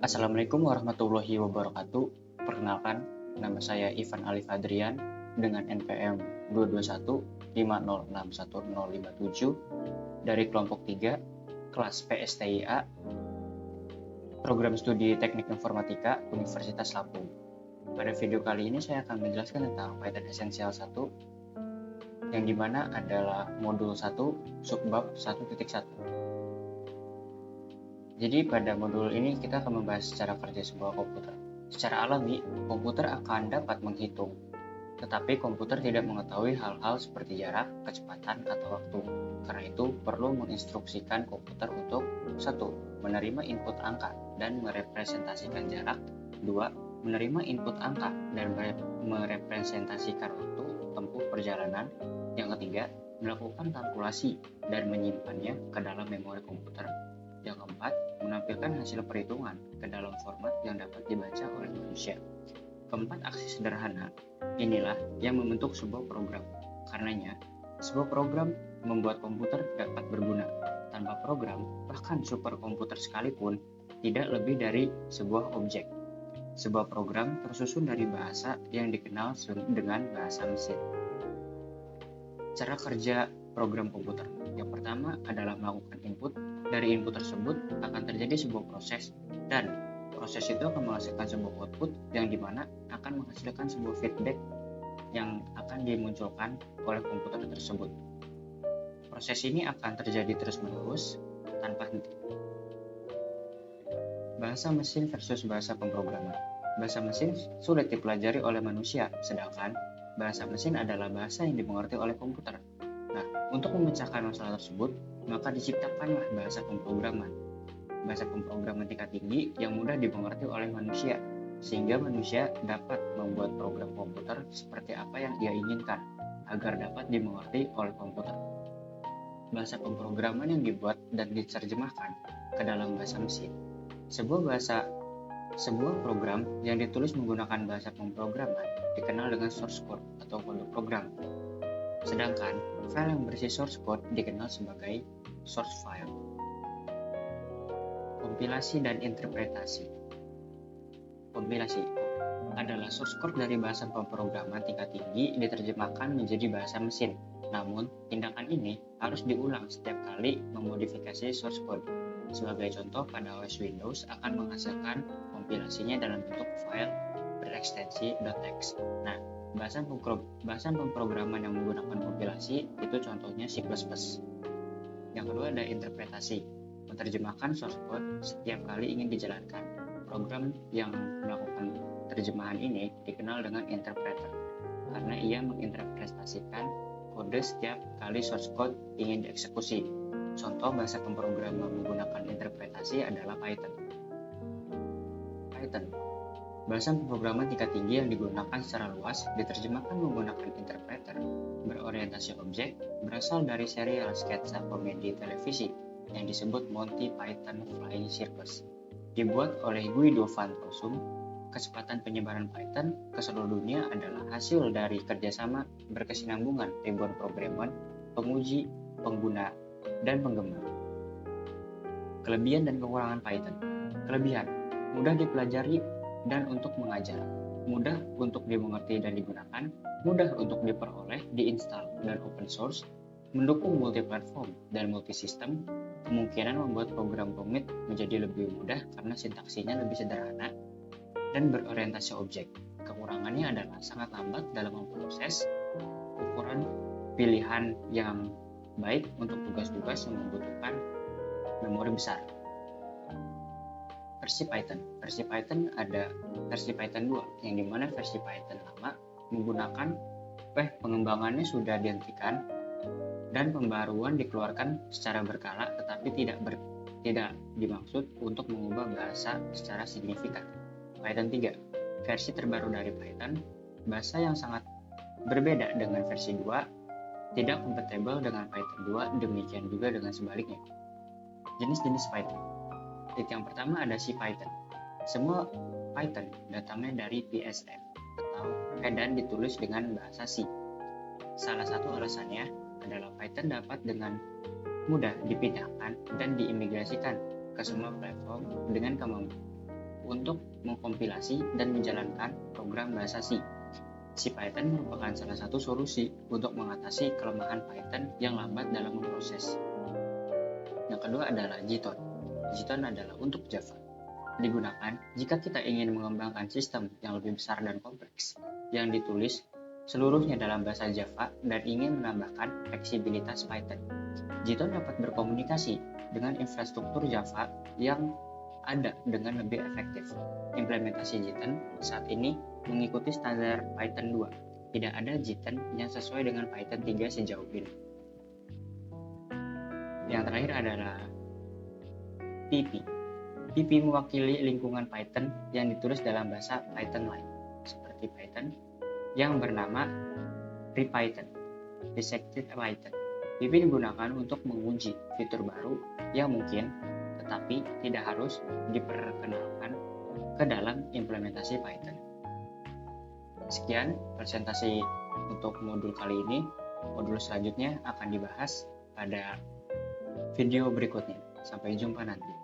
Assalamualaikum warahmatullahi wabarakatuh. Perkenalkan, nama saya Ivan Alif Adrian dengan NPM 22150611057 dari kelompok 3, kelas PSTIA, Program Studi Teknik Informatika, Universitas Lampung. Pada video kali ini saya akan menjelaskan tentang Python Essential 1, yang dimana adalah modul 1, subbab 1.1. Jadi pada modul ini kita akan membahas cara kerja sebuah komputer. Secara alami, komputer akan dapat menghitung, tetapi komputer tidak mengetahui hal-hal seperti jarak, kecepatan, atau waktu. Karena itu, perlu menginstruksikan komputer untuk 1. Menerima input angka dan merepresentasikan jarak. 2. Menerima input angka dan merepresentasikan waktu tempuh perjalanan. Yang ketiga, melakukan kalkulasi dan menyimpannya ke dalam memori komputer. Yang keempat, menampilkan hasil perhitungan ke dalam format yang dapat dibaca oleh manusia. Keempat aksi sederhana inilah yang membentuk sebuah program. Karenanya, sebuah program membuat komputer dapat berguna. Tanpa program, bahkan superkomputer sekalipun, tidak lebih dari sebuah objek. Sebuah program tersusun dari bahasa yang dikenal dengan bahasa mesin. Cara kerja program komputer. Yang pertama adalah melakukan input. Dari input tersebut akan terjadi sebuah proses, dan proses itu akan menghasilkan sebuah output yang dimana akan menghasilkan sebuah feedback yang akan dimunculkan oleh komputer tersebut. Proses ini akan terjadi terus-menerus tanpa henti. Bahasa mesin versus bahasa pemrograman. Bahasa mesin sulit dipelajari oleh manusia, sedangkan bahasa mesin adalah bahasa yang dimengerti oleh komputer. Nah, untuk memecahkan masalah tersebut, maka diciptakanlah bahasa pemrograman. Bahasa pemrograman tingkat tinggi yang mudah dimengerti oleh manusia, sehingga manusia dapat membuat program komputer seperti apa yang ia inginkan, agar dapat dimengerti oleh komputer. Bahasa pemrograman yang dibuat dan diterjemahkan ke dalam bahasa mesin. Sebuah program yang ditulis menggunakan bahasa pemrograman dikenal dengan source code atau kode program. Sedangkan file yang berisi source code dikenal sebagai source file. Kompilasi dan interpretasi. Kompilasi adalah source code dari bahasa pemrograman tingkat tinggi diterjemahkan menjadi bahasa mesin. Namun, tindakan ini harus diulang setiap kali memodifikasi source code. Sebagai contoh, pada OS Windows akan menghasilkan kompilasinya dalam bentuk file berekstensi .txt. Nah, bahasa pemrograman yang menggunakan kompilasi itu contohnya C++. Yang kedua ada interpretasi, menerjemahkan source code setiap kali ingin dijalankan. Program yang melakukan terjemahan ini dikenal dengan interpreter, karena ia menginterpretasikan kode setiap kali source code ingin dieksekusi. Contoh bahasa pemrograman menggunakan interpretasi adalah Python. Bahasa pemrograman tingkat tinggi yang digunakan secara luas diterjemahkan menggunakan interpreter berorientasi objek berasal dari serial sketsa komedi televisi yang disebut Monty Python Flying Circus. Dibuat oleh Guido van Rossum, kecepatan penyebaran Python ke seluruh dunia adalah hasil dari kerjasama berkesinambungan ribuan programmer, penguji, pengguna, dan penggemar. Kelebihan dan kekurangan Python. Kelebihan: mudah dipelajari dan untuk mengajar, mudah untuk dimengerti dan digunakan, mudah untuk diperoleh, diinstal, dan open source, mendukung multiplatform dan multisistem, kemungkinan membuat program rumit menjadi lebih mudah karena sintaksinya lebih sederhana, dan berorientasi objek. Kekurangannya adalah sangat lambat dalam memproses, ukuran pilihan yang baik untuk tugas-tugas yang membutuhkan memori besar. Versi Python ada versi Python 2, yang dimana versi Python lama menggunakan pengembangannya sudah dihentikan dan pembaruan dikeluarkan secara berkala, tetapi tidak dimaksud untuk mengubah bahasa secara signifikan. Python 3, versi terbaru dari Python, bahasa yang sangat berbeda dengan versi 2, tidak kompatibel dengan Python 2, demikian juga dengan sebaliknya. Jenis-jenis Python. Yang pertama ada CPython. Semua Python datangnya dari PSF dan ditulis dengan bahasa C. Salah satu alasannya adalah Python dapat dengan mudah dipindahkan dan diimigrasikan ke semua platform dengan untuk mengkompilasi dan menjalankan program bahasa C. CPython merupakan salah satu solusi untuk mengatasi kelemahan Python yang lambat dalam memproses. Yang kedua adalah Jython. Jython adalah untuk Java. Digunakan jika kita ingin mengembangkan sistem yang lebih besar dan kompleks, yang ditulis seluruhnya dalam bahasa Java dan ingin menambahkan fleksibilitas Python. Jython dapat berkomunikasi dengan infrastruktur Java yang ada dengan lebih efektif. Implementasi Jython saat ini mengikuti standar Python 2. Tidak ada Jython yang sesuai dengan Python 3 sejauh ini. Yang terakhir adalah PP. PP mewakili lingkungan Python yang ditulis dalam bahasa Python lain, seperti Python yang bernama RePython, Dissected Python. PP digunakan untuk menguji fitur baru yang mungkin, tetapi tidak harus diperkenalkan ke dalam implementasi Python. Sekian presentasi untuk modul kali ini. Modul selanjutnya akan dibahas pada video berikutnya. Sampai jumpa nanti.